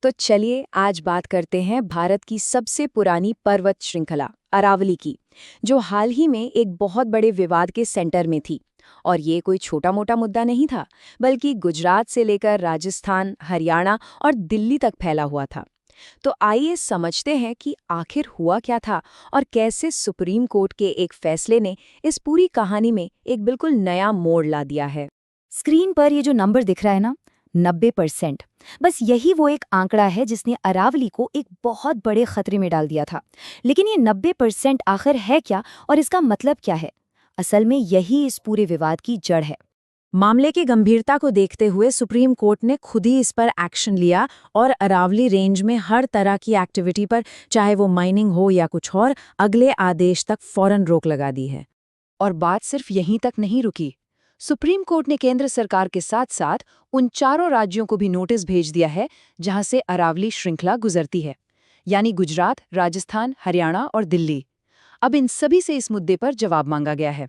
तो चलिए आज बात करते हैं भारत की सबसे पुरानी पर्वत श्रृंखला अरावली की, जो हाल ही में एक बहुत बड़े विवाद के सेंटर में थी। और ये कोई छोटा मोटा मुद्दा नहीं था, बल्कि गुजरात से लेकर राजस्थान, हरियाणा और दिल्ली तक फैला हुआ था। तो आइए समझते हैं कि आखिर हुआ क्या था और कैसे सुप्रीम कोर्ट के एक फैसले ने इस पूरी कहानी में एक बिल्कुल नया मोड़ ला दिया है। स्क्रीन पर ये जो नंबर दिख रहा है ना, 90%, बस यही वो एक आंकड़ा है जिसने अरावली को एक बहुत बड़े खतरे में डाल दिया था। लेकिन ये 90% आखिर है क्या और इसका मतलब क्या है? असल में यही इस पूरे विवाद की जड़ है। मामले की गंभीरता को देखते हुए सुप्रीम कोर्ट ने खुद ही इस पर एक्शन लिया और अरावली रेंज में हर तरह की एक्टिविटी पर, चाहे वो माइनिंग हो या कुछ और, अगले आदेश तक फौरन रोक लगा दी है। और बात सिर्फ यहीं तक नहीं रुकी। सुप्रीम कोर्ट ने केंद्र सरकार के साथ साथ उन चारों राज्यों को भी नोटिस भेज दिया है जहां से अरावली श्रृंखला गुजरती है, यानी गुजरात, राजस्थान, हरियाणा और दिल्ली। अब इन सभी से इस मुद्दे पर जवाब मांगा गया है।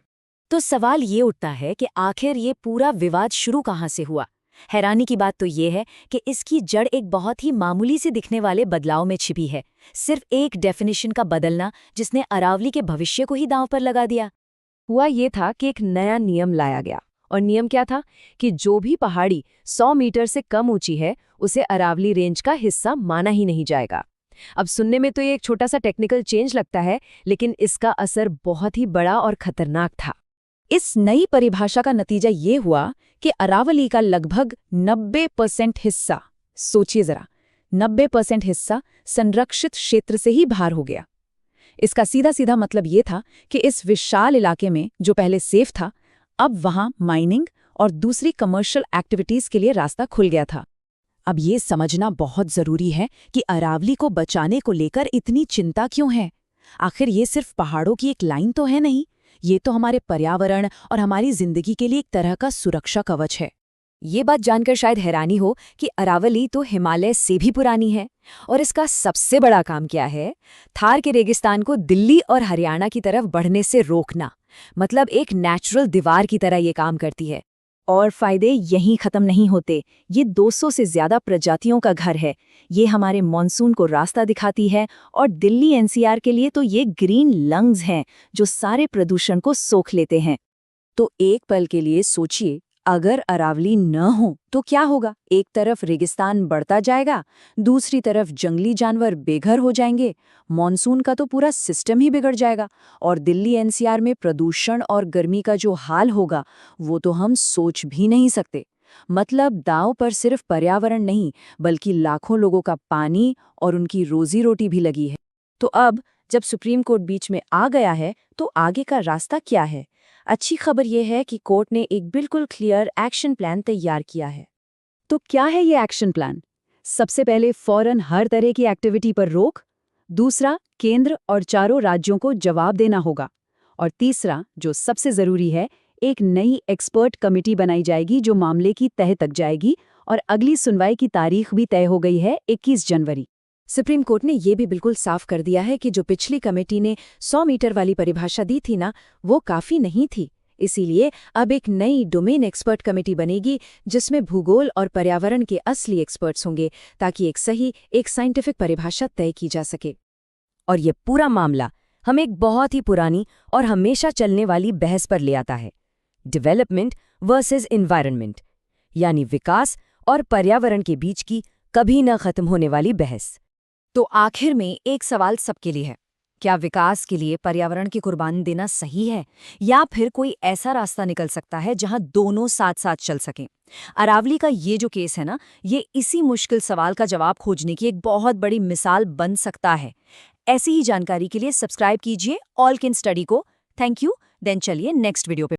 तो सवाल ये उठता है कि आखिर ये पूरा विवाद शुरू कहाँ से हुआ। हैरानी की बात तो ये है कि इसकी जड़ एक बहुत ही मामूली से दिखने वाले बदलाव में छिपी है। सिर्फ एक डेफिनेशन का बदलना जिसने अरावली के भविष्य को ही दांव पर लगा दिया। हुआ ये था कि एक नया नियम लाया गया। और नियम क्या था कि जो भी पहाड़ी 100 मीटर से कम ऊंची है, उसे अरावली रेंज का हिस्सा माना ही नहीं जाएगा। अब सुनने में तो ये एक छोटा सा टेक्निकल चेंज लगता है, लेकिन इसका असर बहुत ही बड़ा और खतरनाक था। इस नई परिभाषा का नतीजा ये हुआ कि अरावली का लगभग 90% हिस्सा, सोचिए जरा, 90% हिस्सा संरक्षित क्षेत्र से ही बाहर हो गया। इसका सीधा सीधा मतलब ये था कि इस विशाल इलाके में जो पहले सेफ था, अब वहां माइनिंग और दूसरी कमर्शियल एक्टिविटीज के लिए रास्ता खुल गया था। अब ये समझना बहुत जरूरी है कि अरावली को बचाने को लेकर इतनी चिंता क्यों है। आखिर ये सिर्फ पहाड़ों की एक लाइन तो है नहीं, ये तो हमारे पर्यावरण और हमारी जिंदगी के लिए एक तरह का सुरक्षा कवच है। ये बात जानकर शायद हैरानी हो कि अरावली तो हिमालय से भी पुरानी है। और इसका सबसे बड़ा काम क्या है? थार के रेगिस्तान को दिल्ली और हरियाणा की तरफ बढ़ने से रोकना। मतलब एक नेचुरल दीवार की तरह ये काम करती है। और फायदे यहीं खत्म नहीं होते। ये 200 से ज्यादा प्रजातियों का घर है। ये हमारे मॉनसून को रास्ता दिखाती है और दिल्ली एनसीआर के लिए तो ये ग्रीन लंग्स हैं जो सारे प्रदूषण को सोख लेते हैं। तो एक पल के लिए सोचिए, अगर अरावली न हो तो क्या होगा? एक तरफ रेगिस्तान बढ़ता जाएगा, दूसरी तरफ जंगली जानवर बेघर हो जाएंगे, मॉनसून का तो पूरा सिस्टम ही बिगड़ जाएगा। और दिल्ली एनसीआर में प्रदूषण और गर्मी का जो हाल होगा, वो तो हम सोच भी नहीं सकते। मतलब दांव पर सिर्फ पर्यावरण नहीं, बल्कि लाखों लोगों का पानी और उनकी रोजी रोटी भी लगी है। तो अब जब सुप्रीम कोर्ट बीच में आ गया है, तो आगे का रास्ता क्या है? अच्छी खबर यह है कि कोर्ट ने एक बिल्कुल क्लियर एक्शन प्लान तैयार किया है। तो क्या है ये एक्शन प्लान? सबसे पहले फौरन हर तरह की एक्टिविटी पर रोक। दूसरा, केंद्र और चारों राज्यों को जवाब देना होगा। और तीसरा, जो सबसे जरूरी है, एक नई एक्सपर्ट कमेटी बनाई जाएगी जो मामले की तह तक जाएगी। और अगली सुनवाई की तारीख भी तय हो गई है, 21 जनवरी। सुप्रीम कोर्ट ने यह भी बिल्कुल साफ कर दिया है कि जो पिछली कमेटी ने 100 मीटर वाली परिभाषा दी थी ना, वो काफी नहीं थी। इसीलिए अब एक नई डोमेन एक्सपर्ट कमेटी बनेगी जिसमें भूगोल और पर्यावरण के असली एक्सपर्ट्स होंगे, ताकि एक साइंटिफिक परिभाषा तय की जा सके। और ये पूरा मामला हम एक बहुत ही पुरानी और हमेशा चलने वाली बहस पर ले आता है, डेवलपमेंट वर्सेस एनवायरनमेंट, यानी विकास और पर्यावरण के बीच की कभी न खत्म होने वाली बहस। तो आखिर में एक सवाल सबके लिए है, क्या विकास के लिए पर्यावरण की कुर्बानी देना सही है, या फिर कोई ऐसा रास्ता निकल सकता है जहां दोनों साथ साथ चल सकें? अरावली का ये जो केस है ना, ये इसी मुश्किल सवाल का जवाब खोजने की एक बहुत बड़ी मिसाल बन सकता है। ऐसी ही जानकारी के लिए सब्सक्राइब कीजिए ऑल कैन स्टडी को। Thank you. देन चलिए नेक्स्ट वीडियो पे।